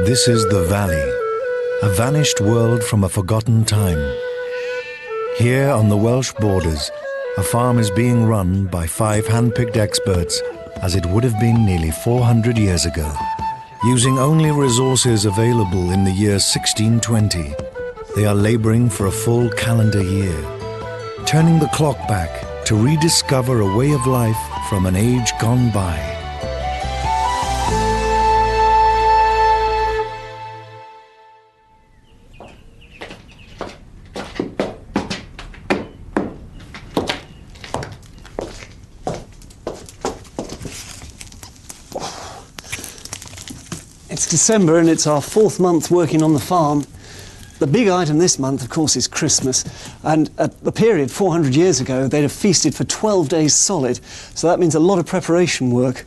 This is the Valley, a vanished world from a forgotten time. Here on the Welsh borders, a farm is being run by 5 hand-picked experts as it would have been nearly 400 years ago. Using only resources available in the year 1620, they are labouring for a full calendar year, turning the clock back to rediscover a way of life from an age gone by. It's December and it's our 4th month working on the farm. The big item this month, of course, is Christmas. And at the period 400 years ago, they'd have feasted for 12 days solid. So that means a lot of preparation work.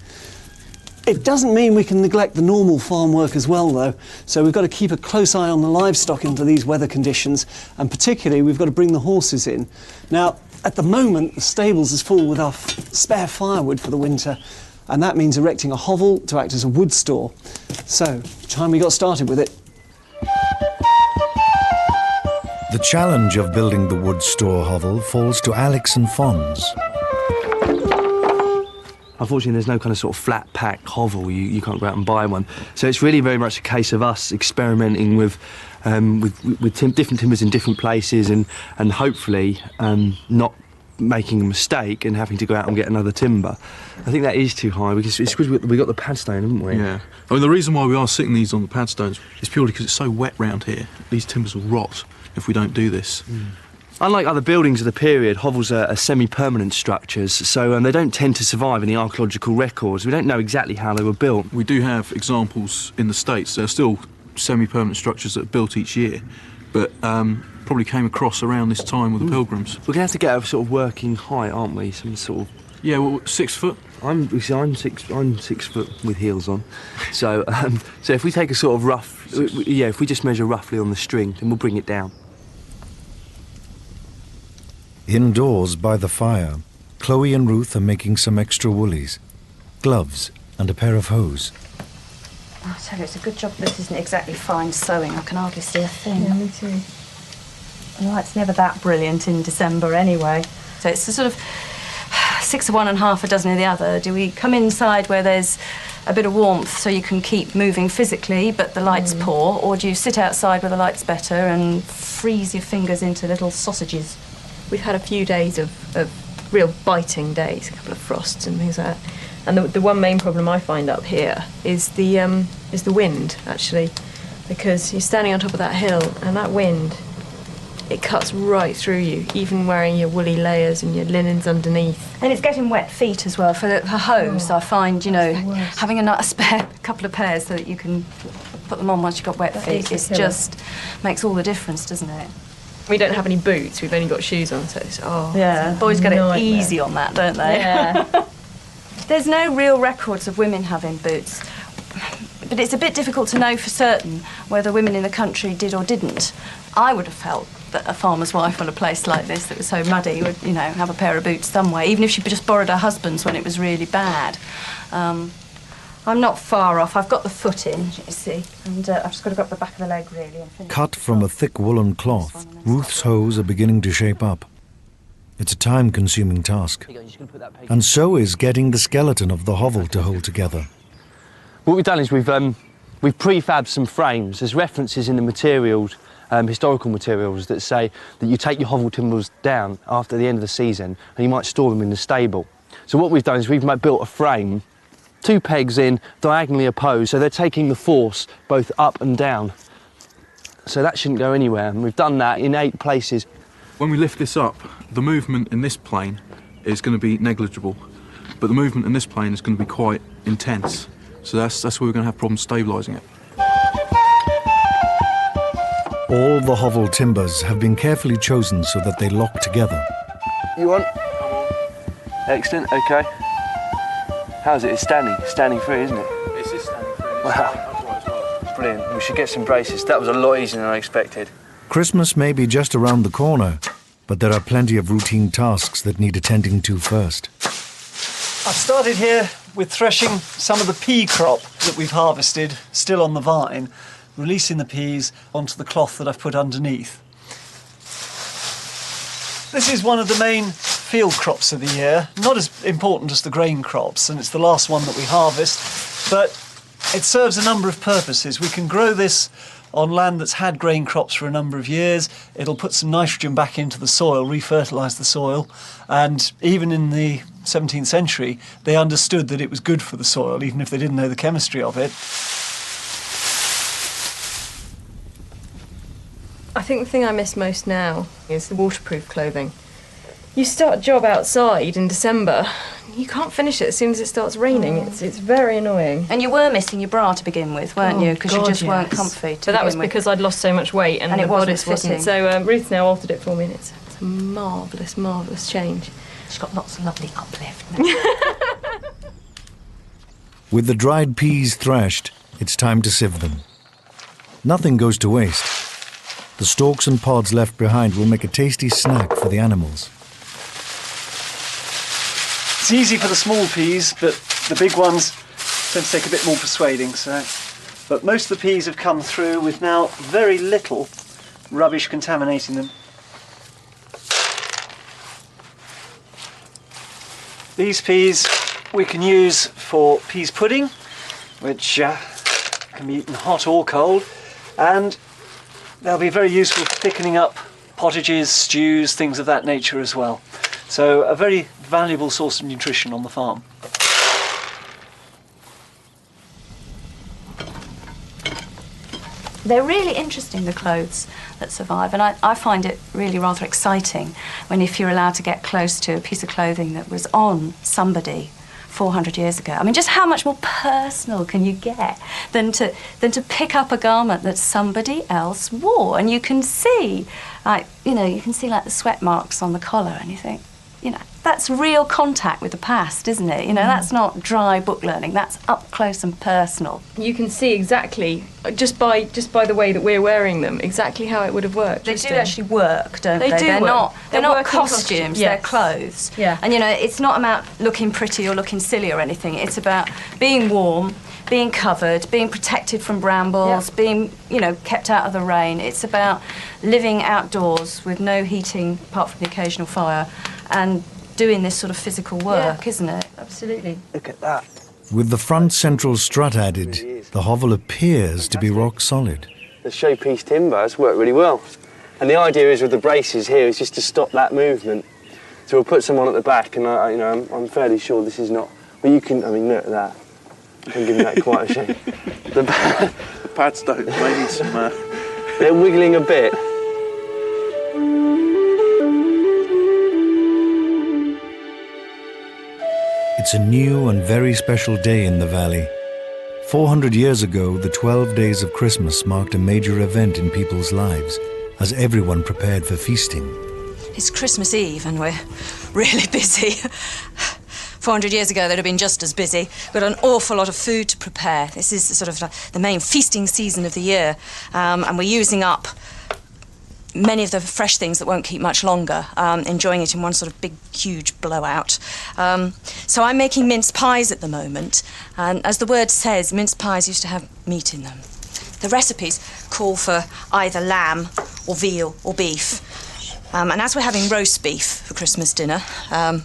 It doesn't mean we can neglect the normal farm work as well, though. So we've got to keep a close eye on the livestock under these weather conditions. And particularly, we've got to bring the horses in. Now, at the moment, the stables is full with our spare firewood for the winter. And that means erecting a hovel to act as a wood store. So, time we got started with it. The challenge of building the wood store hovel falls to Alex and Fons. Unfortunately, there's no kind of sort of flat pack hovel. You can't go out and buy one. So it's really very much a case of us experimenting with different timbers in different places and hopefully not making a mistake and having to go out and get another timber. I think that is too high because it's because we got the padstone, haven't we? Yeah. I mean, the reason why we are sitting these on the padstones is purely because it's so wet round here. These timbers will rot if we don't do this. Mm. Unlike other buildings of the period, hovels are semi-permanent structures, so they don't tend to survive any archaeological records. We don't know exactly how they were built. We do have examples in the States. There are still semi-permanent structures that are built each year, but probably came across around this time with the Pilgrims. We're going to have to get a sort of working height, aren't we? Some sort of... Yeah, well, 6 foot. I'm 6 foot with heels on. So if we take a sort of rough... Yeah, if we just measure roughly on the string, then we'll bring it down. Indoors by the fire, Chloe and Ruth are making some extra woolies, gloves and a pair of hose. I tell you, it's a good job this isn't exactly fine sewing. I can hardly see a thing. Yeah, me too. The light's never that brilliant in December anyway. So it's a sort of 6 of one and half a dozen of the other. Do we come inside where there's a bit of warmth so you can keep moving physically but the light's poor, or do you sit outside where the light's better and freeze your fingers into little sausages? We've had a few days of real biting days, a couple of frosts and things like that. And the one main problem I find up here is the wind, actually, because you're standing on top of that hill and that wind, it cuts right through you, even wearing your woolly layers and your linens underneath. And it's getting wet feet as well. For hose, I find, you know, having a spare couple of pairs so that you can put them on once you've got wet feet, it just makes all the difference, doesn't it? We don't have any boots, we've only got shoes on, so it's, yeah, boys get it easy on that, don't they? Yeah. There's no real records of women having boots, but it's a bit difficult to know for certain whether women in the country did or didn't. I would have felt that a farmer's wife on a place like this that was so muddy would, you know, have a pair of boots somewhere, even if she just borrowed her husband's when it was really bad. I'm not far off. I've got the foot in, you see, and I've just got to go up the back of the leg, really. And finish. Cut from a thick woolen cloth, Ruth's hose are beginning to shape up. It's a time-consuming task. And so is getting the skeleton of the hovel to hold together. What we've done is we've prefabbed some frames. There's references in the materials, historical materials, that say that you take your hovel timbers down after the end of the season and you might store them in the stable. So what we've done is we've built a frame, 2 pegs in, diagonally opposed, so they're taking the force both up and down. So that shouldn't go anywhere, and we've done that in 8 places. When we lift this up, the movement in this plane is going to be negligible, but the movement in this plane is going to be quite intense. So that's where we're going to have problems stabilising it. All the hovel timbers have been carefully chosen so that they lock together. You want? Excellent, OK. How's it? It's standing free, isn't it? It is standing free. Wow. Brilliant. We should get some braces. That was a lot easier than I expected. Christmas may be just around the corner, but there are plenty of routine tasks that need attending to first. I've started here with threshing some of the pea crop. that we've harvested, still on the vine, releasing the peas onto the cloth that I've put underneath. This is one of the main field crops of the year, not as important as the grain crops, and it's the last one that we harvest, but it serves a number of purposes. We can grow this on land that's had grain crops for a number of years. It'll put some nitrogen back into the soil, refertilise the soil, and even in the 17th century they understood that it was good for the soil, even if they didn't know the chemistry of it. I think the thing I miss most now is the waterproof clothing. You start a job outside in December, you can't finish it as soon as it starts raining. It's very annoying. And you were missing your bra to begin with, weren't you? Because you just weren't comfy to But that was begin with. because I'd lost so much weight and it the wasn't bodice wasn't. fitting. So Ruth's now altered it for me, and it's a marvellous, marvellous change. She's got lots of lovely uplift. With the dried peas thrashed, it's time to sieve them. Nothing goes to waste. The stalks and pods left behind will make a tasty snack for the animals. It's easy for the small peas, but the big ones tend to take a bit more persuading. But most of the peas have come through with now very little rubbish contaminating them. These peas we can use for peas pudding, which can be eaten hot or cold, and they'll be very useful for thickening up pottages, stews, things of that nature as well. So a very valuable source of nutrition on the farm. They're really interesting, the clothes that survive, and I find it really rather exciting when if you're allowed to get close to a piece of clothing that was on somebody 400 years ago. I mean, just how much more personal can you get than to pick up a garment that somebody else wore, and you can see, like, you know, you can see like the sweat marks on the collar, and you think, you know, that's real contact with the past, isn't it? You know, that's not dry book learning, that's up close and personal. You can see exactly, just by the way that we're wearing them, exactly how it would have worked. They do actually work, don't they? They do They're work. they're They're not working costumes, costumes, they're yes. clothes. Yeah. And you know, it's not about looking pretty or looking silly or anything. It's about being warm, being covered, being protected from brambles, being, you know, kept out of the rain. It's about living outdoors with no heating apart from the occasional fire and doing this sort of physical work, isn't it? Absolutely. Look at that. With the front central strut added, the hovel appears to be rock solid. The showpiece timber has worked really well. And the idea is with the braces here is just to stop that movement. So we'll put some on at the back, and I'm fairly sure this is not. Well, you can. I mean, look at that. I'm giving that quite a shake. The pads don't. They need some. They're wiggling a bit. It's a new and very special day in the valley. 400 years ago, the 12 days of Christmas marked a major event in people's lives, as everyone prepared for feasting. It's Christmas Eve and we're really busy. 400 years ago, they'd have been just as busy. We've got an awful lot of food to prepare. This is sort of the main feasting season of the year, and we're using up many of the fresh things that won't keep much longer, enjoying it in one sort of big, huge blowout. So I'm making mince pies at the moment, and as the word says, mince pies used to have meat in them. The recipes call for either lamb or veal or beef. And as we're having roast beef for Christmas dinner,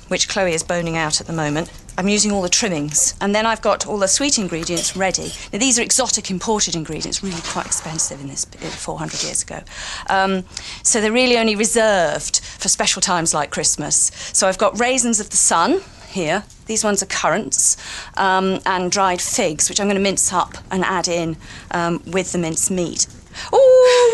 which Chloe is boning out at the moment, I'm using all the trimmings. And then I've got all the sweet ingredients ready. Now, these are exotic imported ingredients, really quite expensive in this 400 years ago. So they're really only reserved for special times like Christmas. So I've got raisins of the sun here. These ones are currants, and dried figs, which I'm going to mince up and add in with the minced meat. Oh,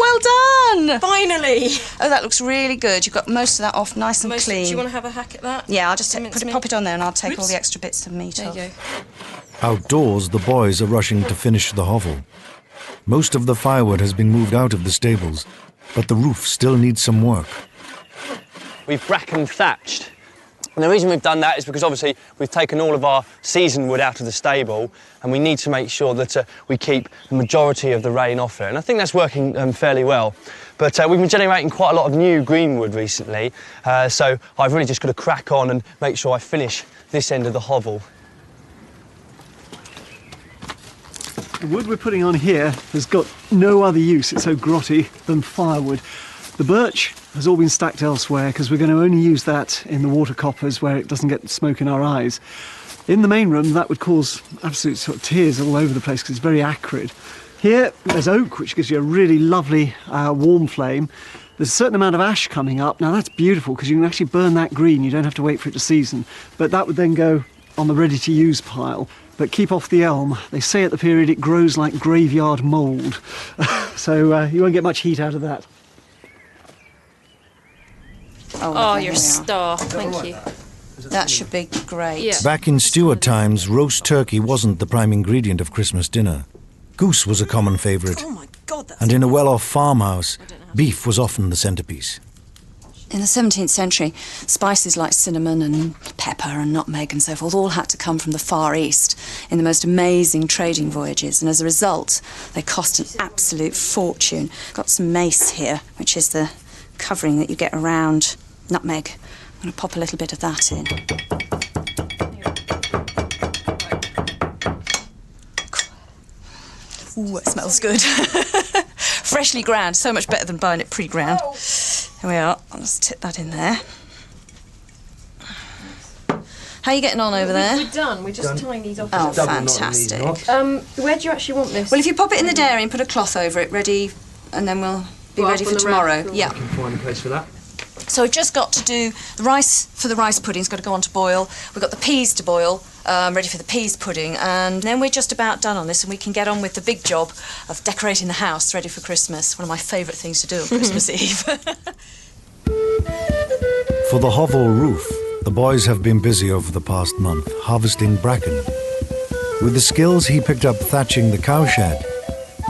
well done! Finally! Oh, that looks really good. You've got most of that off nice and clean. Do you want to have a hack at that? Yeah, I'll just Mince meat. pop it on there and I'll take all Oops. the extra bits of meat There off. you go. Outdoors, the boys are rushing to finish the hovel. Most of the firewood has been moved out of the stables, but the roof still needs some work. We've bracken thatched. And the reason we've done that is because obviously we've taken all of our season wood out of the stable and we need to make sure that we keep the majority of the rain off it. And I think that's working fairly well. But we've been generating quite a lot of new green wood recently, so I've really just got to crack on and make sure I finish this end of the hovel. The wood we're putting on here has got no other use, it's so grotty, than firewood. The birch has all been stacked elsewhere because we're going to only use that in the water coppers where it doesn't get smoke in our eyes. In the main room, that would cause absolute sort of tears all over the place because it's very acrid. Here, there's oak, which gives you a really lovely warm flame. There's a certain amount of ash coming up. Now that's beautiful because you can actually burn that green. You don't have to wait for it to season. But that would then go on the ready-to-use pile. But keep off the elm. They say at the period it grows like graveyard mould. So you won't get much heat out of that. Oh, you're a star. Thank you. That should be great. Yeah. Back in Stuart times, roast turkey wasn't the prime ingredient of Christmas dinner. Goose was a common favourite. Oh my God, that's... And in a well-off farmhouse, beef was often the centrepiece. In the 17th century, spices like cinnamon and pepper and nutmeg and so forth all had to come from the Far East in the most amazing trading voyages, and as a result, they cost an absolute fortune. Got some mace here, which is the covering that you get around nutmeg. I'm going to pop a little bit of that in. Ooh, it smells good. Freshly ground, so much better than buying it pre-ground. Here we are. I'll just tip that in there. How are you getting on over there? We're done. We're just tying these off. Oh, fantastic. Where do you actually want this? Well, if you pop it in the dairy and put a cloth over it, ready, and then we'll be ready for tomorrow. Yeah. Can find a place for that. So we've just got to do the rice for the rice pudding. It's got to go on to boil. We've got the peas to boil, ready for the peas pudding, and then we're just about done on this, and we can get on with the big job of decorating the house ready for Christmas. One of my favourite things to do on Christmas Eve. For the hovel roof, the boys have been busy over the past month, harvesting bracken. With the skills he picked up thatching the cowshed,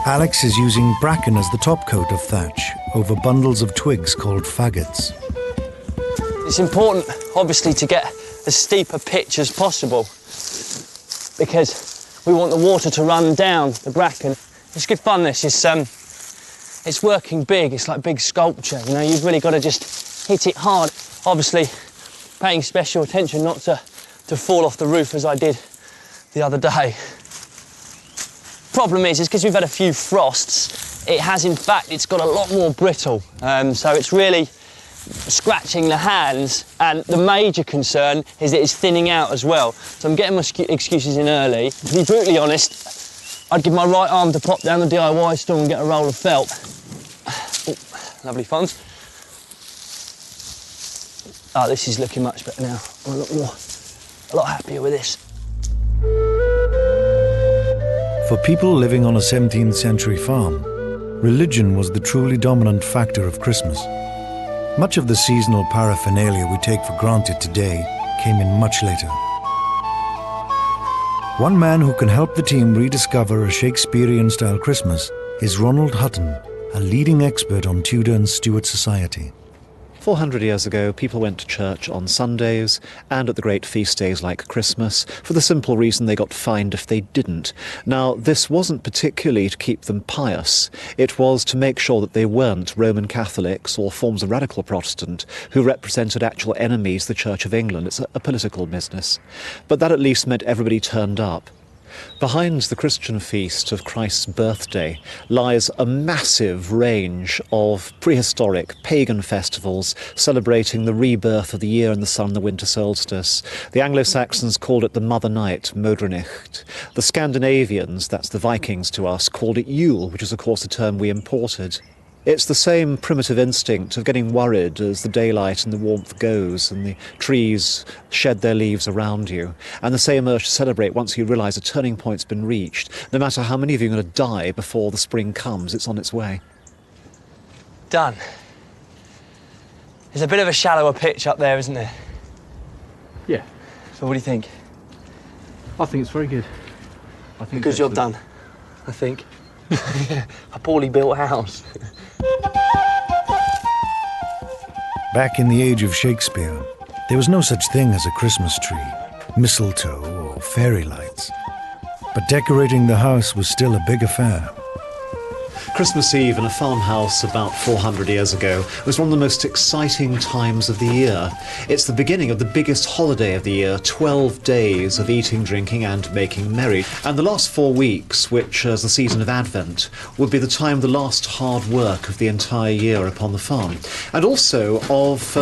Alex is using bracken as the top coat of thatch over bundles of twigs called faggots. It's important, obviously, to get as steep a pitch as possible because we want the water to run down the bracken. It's good fun, this. It's working big. It's like big sculpture, you know. You've really got to just hit it hard. Obviously, paying special attention not to fall off the roof as I did the other day. Problem is because we've had a few frosts, it's got a lot more brittle. So it's really scratching the hands, and the major concern is that it's thinning out as well. So I'm getting my excuses in early. To be brutally honest, I'd give my right arm to pop down the DIY store and get a roll of felt. Ooh, lovely funds. Oh, this is looking much better now. I'm a lot happier with this. For people living on a 17th century farm, religion was the truly dominant factor of Christmas. Much of the seasonal paraphernalia we take for granted today came in much later. One man who can help the team rediscover a Shakespearean-style Christmas is Ronald Hutton, a leading expert on Tudor and Stuart society. 400 years ago, people went to church on Sundays and at the great feast days like Christmas for the simple reason they got fined if they didn't. Now, this wasn't particularly to keep them pious. It was to make sure that they weren't Roman Catholics or forms of radical Protestant who represented actual enemies of the Church of England. It's a political business. But that at least meant everybody turned up. Behind the Christian feast of Christ's birthday lies a massive range of prehistoric pagan festivals celebrating the rebirth of the year and the sun, the winter solstice. The Anglo-Saxons called it the Mother Night, Modrinicht. The Scandinavians, that's the Vikings to us, called it Yule, which is of course a term we imported. It's the same primitive instinct of getting worried as the daylight and the warmth goes and the trees shed their leaves around you, and the same urge to celebrate once you realise a turning point's been reached. No matter how many of you are going to die before the spring comes, it's on its way. Done. There's a bit of a shallower pitch up there, isn't there? Yeah, So what do you think? I think it's very good. I think Good job done, I think. A poorly built house. Back in the age of Shakespeare, there was no such thing as a Christmas tree, mistletoe, or fairy lights. But decorating the house was still a big affair. Christmas Eve in a farmhouse about 400 years ago was one of the most exciting times of the year. It's the beginning of the biggest holiday of the year, 12 days of eating, drinking and making merry. And the last 4 weeks, which is the season of Advent, would be the time of the last hard work of the entire year upon the farm. And also of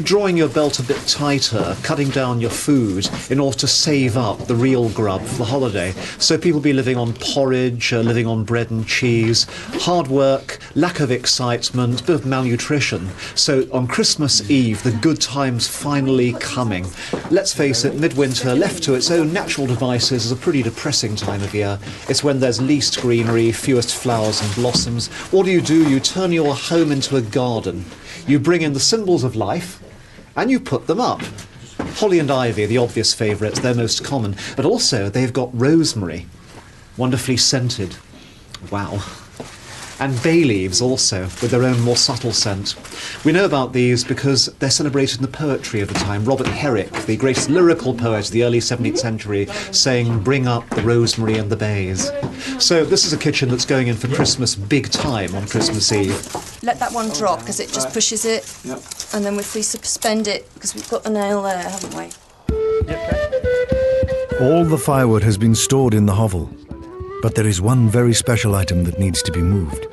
drawing your belt a bit tighter, cutting down your food in order to save up the real grub for the holiday. So people be living on porridge, living on bread and cheese, hard work, lack of excitement, a bit of malnutrition. So on Christmas Eve, the good time's finally coming. Let's face it, midwinter, left to its own natural devices, is a pretty depressing time of year. It's when there's least greenery, fewest flowers and blossoms. What do? You turn your home into a garden. You bring in the symbols of life, and you put them up. Holly and ivy are the obvious favourites, they're most common, but also they've got rosemary, wonderfully scented. Wow. And bay leaves also, with their own more subtle scent. We know about these because they're celebrated in the poetry of the time. Robert Herrick, the greatest lyrical poet of the early 17th century, saying, "Bring up the rosemary and the bays." So this is a kitchen that's going in for Christmas big time on Christmas Eve. Let that one drop because it just pushes it. Yep. And then if we suspend it, because we've got the nail there, haven't we? All the firewood has been stored in the hovel, but there is one very special item that needs to be moved.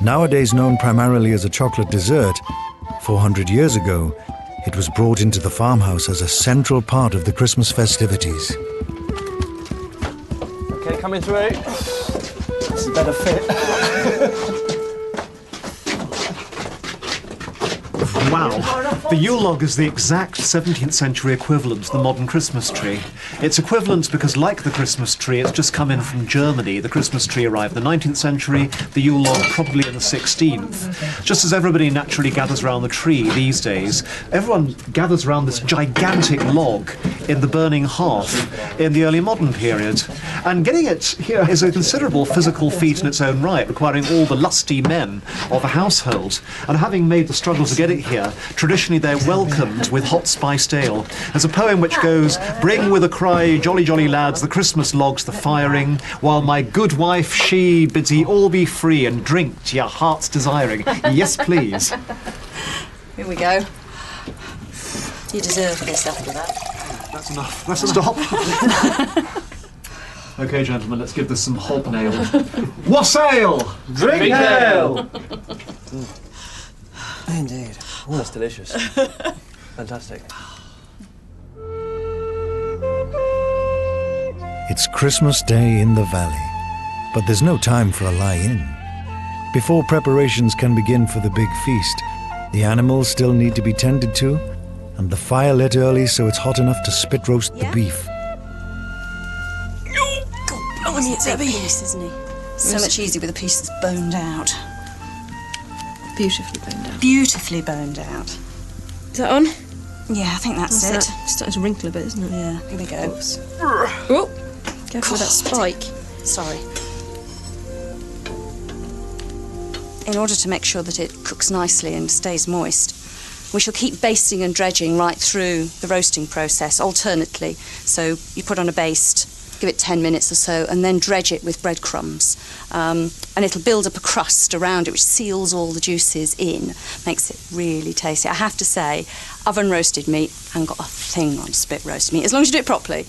Nowadays known primarily as a chocolate dessert, 400 years ago, it was brought into the farmhouse as a central part of the Christmas festivities. Okay, coming through. It's a better fit. Wow. The Yule log is the exact 17th century equivalent to the modern Christmas tree. It's equivalent because, like the Christmas tree, it's just come in from Germany. The Christmas tree arrived in the 19th century, the Yule log probably in the 16th. Just as everybody naturally gathers around the tree these days, everyone gathers around this gigantic log in the burning hearth in the early modern period. And getting it here is a considerable physical feat in its own right, requiring all the lusty men of a household. And having made the struggle to get it here, traditionally they're welcomed with hot spiced ale. There's a poem which goes, "Bring with a cry, jolly jolly lads, the Christmas logs the firing, while my good wife, she bids ye all be free and drink to your heart's desiring." Yes, please. Here we go. You deserve this after that. That's enough. Let's stop. Okay, gentlemen, let's give this some hobnail. Wassail! Drink ale! Indeed. That's delicious. Fantastic. It's Christmas Day in the valley, but there's no time for a lie-in. Before preparations can begin for the big feast, the animals still need to be tended to, and the fire lit early so it's hot enough to spit roast the beef. Oh, it's a big piece, isn't he? So much easier with a piece that's boned out. Beautifully boned out. Beautifully boned out. Is that on? Yeah, I think that's it. It's starting to wrinkle a bit, isn't it? Yeah, here we go. Oh, careful with that spike. Sorry. In order to make sure that it cooks nicely and stays moist, we shall keep basting and dredging right through the roasting process, alternately. So you put on a baste, give it 10 minutes or so, and then dredge it with breadcrumbs. And it'll build up a crust around it, which seals all the juices in, makes it really tasty. I have to say, oven roasted meat, I haven't got a thing on spit roast meat, as long as you do it properly.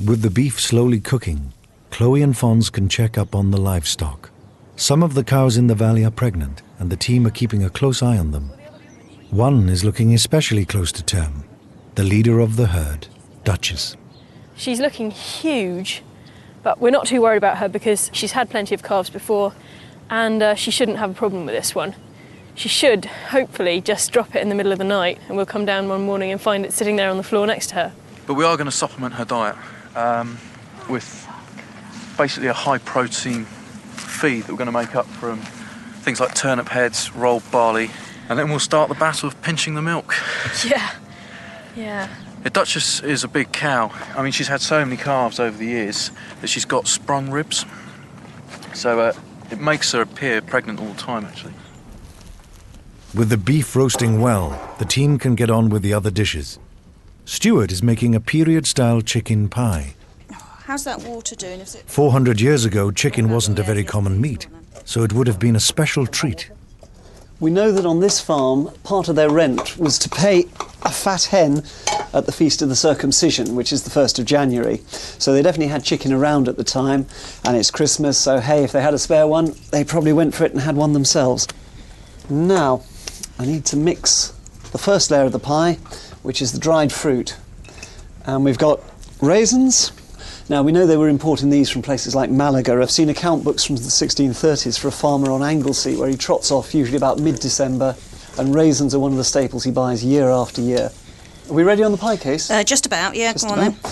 With the beef slowly cooking, Chloe and Fons can check up on the livestock. Some of the cows in the valley are pregnant, and the team are keeping a close eye on them. One is looking especially close to term, the leader of the herd, Duchess. She's looking huge, but we're not too worried about her because she's had plenty of calves before, and she shouldn't have a problem with this one. She should, hopefully, just drop it in the middle of the night, and we'll come down one morning and find it sitting there on the floor next to her. But we are going to supplement her diet with basically a high-protein feed that we're going to make up from things like turnip heads, rolled barley, and then we'll start the battle of pinching the milk. Yeah. The Duchess is a big cow. I mean, she's had so many calves over the years that she's got sprung ribs. So it makes her appear pregnant all the time, actually. With the beef roasting well, the team can get on with the other dishes. Stuart is making a period-style chicken pie. How's that water doing? Is it 400 years ago, chicken wasn't a very common meat, so it would have been a special treat. We know that on this farm, part of their rent was to pay a fat hen at the Feast of the Circumcision, which is the 1st of January. So they definitely had chicken around at the time, and it's Christmas, so hey, if they had a spare one, they probably went for it and had one themselves. Now, I need to mix the first layer of the pie, which is the dried fruit. And we've got raisins. Now, we know they were importing these from places like Malaga. I've seen account books from the 1630s for a farmer on Anglesey where he trots off usually about mid-December, and raisins are one of the staples he buys year after year. Are we ready on the pie case? just about, yeah, Just go on then. about.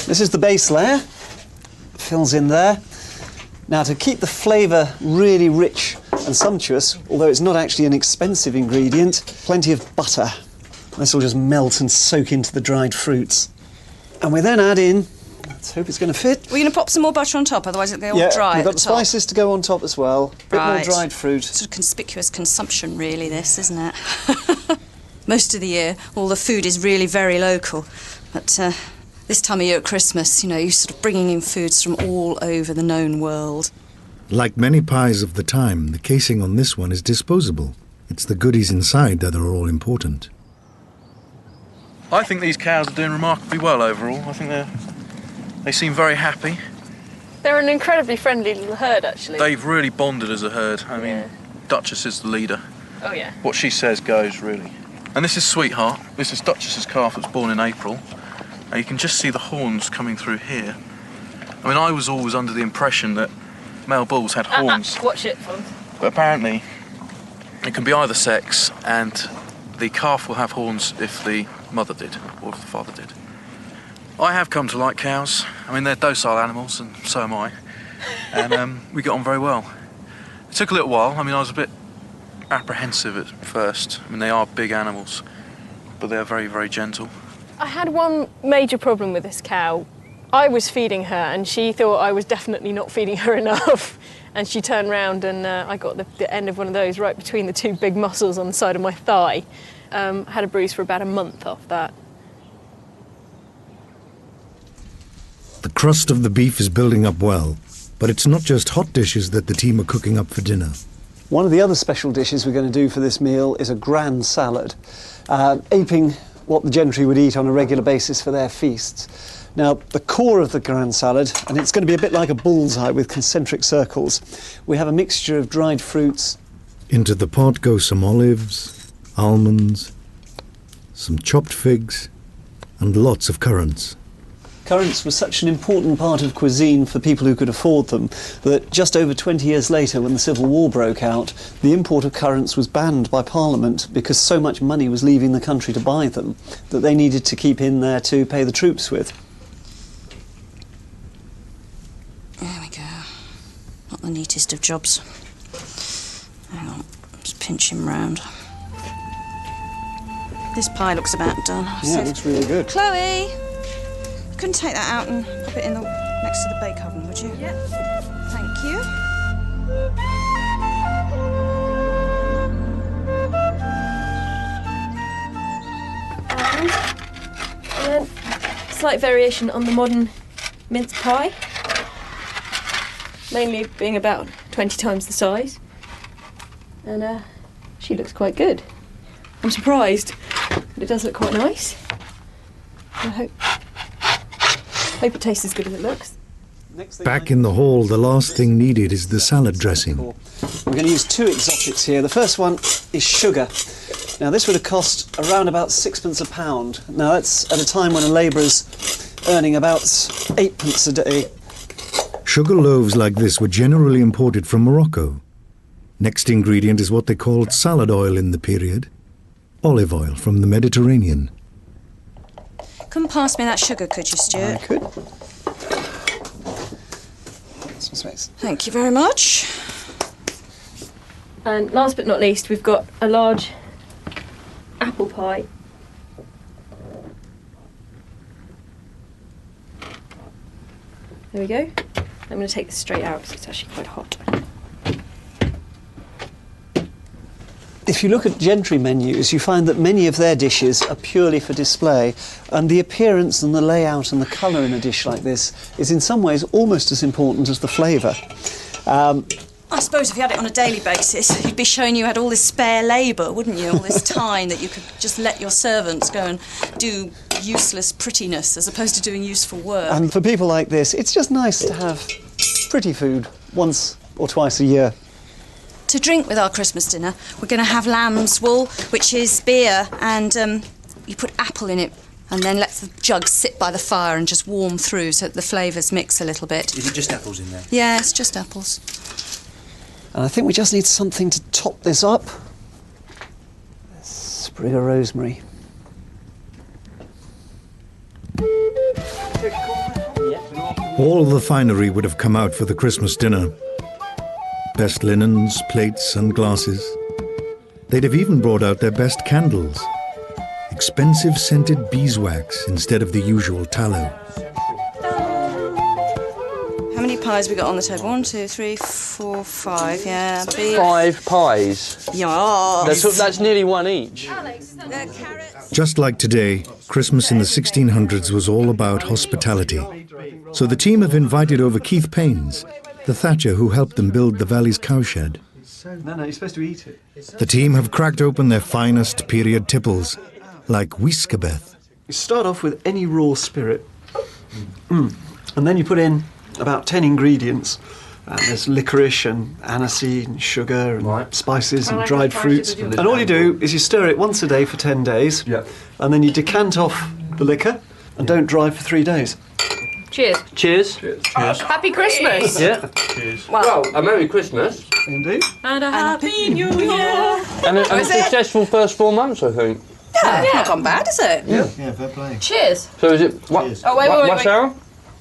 This is the base layer. Fills in there. Now, to keep the flavour really rich and sumptuous, although it's not actually an expensive ingredient, plenty of butter. This will just melt and soak into the dried fruits. And we then add in, let's hope it's going to fit. We're going to pop some more butter on top, otherwise it'll go all dry we've at got the top. spices to go on top as well. Bit more Right. dried fruit. Sort of conspicuous consumption, really, this, isn't it? Most of the year, all the food is really very local. But this time of year at Christmas, you know, you're sort of bringing in foods from all over the known world. Like many pies of the time, the casing on this one is disposable. It's the goodies inside that are all important. I think these cows are doing remarkably well overall. I think they seem very happy. They're an incredibly friendly little herd, actually. They've really bonded as a herd. I mean, Yeah. Duchess is the leader. Oh, yeah. What she says goes, really. And this is Sweetheart. This is Duchess's calf that was born in April. Now you can just see the horns coming through here. I mean, I was always under the impression that male bulls had horns, Watch it, Fons. but apparently it can be either sex, and the calf will have horns if the mother did, or if the father did. I have come to like cows. I mean, they're docile animals, and so am I. And we get on very well. It took a little while. I mean, I was a bit apprehensive at first. I mean, they are big animals, but they are very, very gentle. I had one major problem with this cow. I was feeding her and she thought I was definitely not feeding her enough. And she turned round and I got the end of one of those right between the two big muscles on the side of my thigh. Had a bruise for about a month off that. The crust of the beef is building up well, but it's not just hot dishes that the team are cooking up for dinner. One of the other special dishes we're going to do for this meal is a grand salad, aping what the gentry would eat on a regular basis for their feasts. Now, the core of the grand salad, and it's going to be a bit like a bullseye with concentric circles, we have a mixture of dried fruits. Into the pot go some olives, almonds, some chopped figs, and lots of currants. Currants were such an important part of cuisine for people who could afford them that just over 20 years later, when the Civil War broke out, the import of currants was banned by Parliament because so much money was leaving the country to buy them that they needed to keep in there to pay the troops with. There we go. Not the neatest of jobs. Hang on, just pinch him round. This pie looks about done. Yeah, it looks really good. Chloe! Couldn't take that out and pop it in next to the bake oven, would you? Yeah. Thank you. And then slight variation on the modern mince pie. Mainly being about 20 times the size. And she looks quite good. I'm surprised, but it does look quite nice. I hope it tastes as good as it looks. Back in the hall, the last thing needed is the salad dressing. We're going to use two exotics here. The first one is sugar. Now, this would have cost around about sixpence a pound. Now, that's at a time when a labourer's earning about 8p a day. Sugar loaves like this were generally imported from Morocco. Next ingredient is what they called salad oil in the period. Olive oil from the Mediterranean. Come pass me that sugar, could you, Stuart? I could. Some space. Thank you very much. And last but not least, we've got a large apple pie. There we go. I'm going to take this straight out because it's actually quite hot. If you look at gentry menus, you find that many of their dishes are purely for display, and the appearance and the layout and the colour in a dish like this is in some ways almost as important as the flavour. I suppose if you had it on a daily basis, you'd be showing you had all this spare labour, wouldn't you? All this time that you could just let your servants go and do useless prettiness as opposed to doing useful work. And for people like this, it's just nice to have pretty food once or twice a year. To drink with our Christmas dinner, we're going to have lamb's wool, which is beer, and you put apple in it and then let the jug sit by the fire and just warm through so that the flavours mix a little bit. Is it just apples in there? Yeah, it's just apples. And I think we just need something to top this up. A sprig of rosemary. All the finery would have come out for the Christmas dinner. Best linens, plates and glasses. They'd have even brought out their best candles. Expensive scented beeswax instead of the usual tallow. How many pies we got on the table? 1, 2, 3, 4, 5, yeah. 5 pies. Yeah. That's nearly one each. Just like today, Christmas in the 1600s was all about hospitality. So the team have invited over Keith Paynes, the thatcher who helped them build the Valley's cowshed. No, you're supposed to eat it. The team have cracked open their finest period tipples, like Whiskabeth. You start off with any raw spirit, and then you put in about 10 ingredients. There's licorice and aniseed and sugar and spices and dried fruits. And all you do is you stir it once a day for 10 days, and then you decant off the liquor and don't dry for 3 days. Cheers. Cheers. Happy Christmas. Yeah. Cheers. Well, a Merry Christmas. Indeed. And a Happy New Year. And a successful first 4 months, I think. Yeah, it's not gone bad, is it? Yeah. Yeah, fair play. Cheers. So is it... Cheers. Oh, wait. Wassail?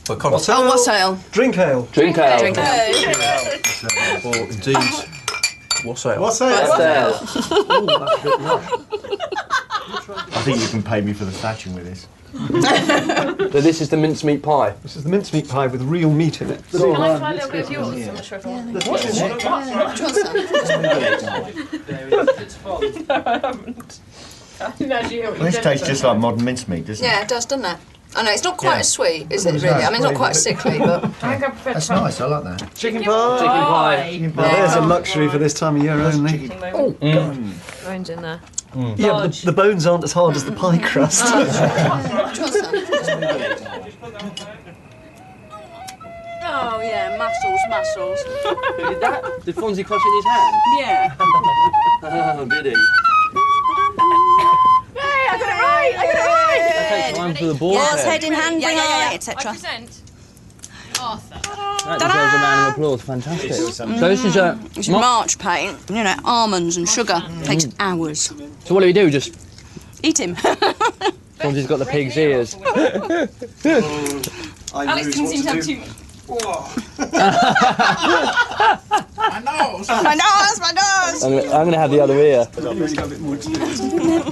What's ale? Oh, what's ale? Drink ale. Drink ale. Drink ale. Or indeed, what's ale? What's ale? Wassail. I think you can pay me for the thatching with this. So this is the mincemeat pie. This is the mincemeat pie with real meat in it. Can I try a little bit of yours? I'm not sure if I want This tastes just like modern mincemeat, doesn't it? Yeah, it does, doesn't it? I know, it's not quite as sweet, is it, really? I mean, it's not quite as sickly, but... That's nice, I like that. Chicken pie. Chicken pie. Now, there's a luxury for this time of year only. Bones in there. Yeah, but the bones aren't as hard as the pie crust. Oh, yeah, mussels. Who did that? Did Fonzie crush it in his hand? Yeah. Oh, did he? Hey, I got it right. Okay, time for the ball. Yes, head in hand, bring eye, etc. present Arthur. That deserves a round of applause. Fantastic. So this is a... It's March paint, you know, almonds and sugar. Takes hours. So what do we do? Just... Eat him. Fonzie's got the pig's ears. Alex didn't seem to have too... My nose! I'm going to have the other ear.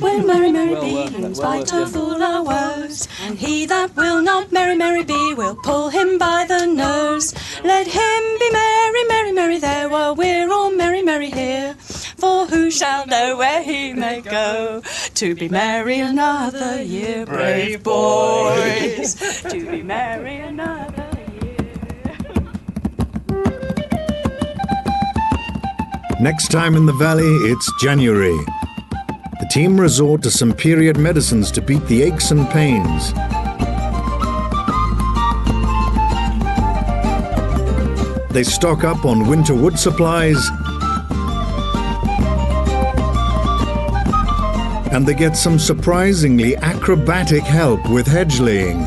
Will merry, merry be, in spite of all our woes. And he that will not merry, merry be, will pull him by the nose. Let him be merry, merry, merry there, while we're all merry, merry here. For who shall know where he may go, to be merry another year, brave boys, to be merry another year. Next time in the Valley, it's January. The team resort to some period medicines to beat the aches and pains. They stock up on winter wood supplies, and they get some surprisingly acrobatic help with hedge laying.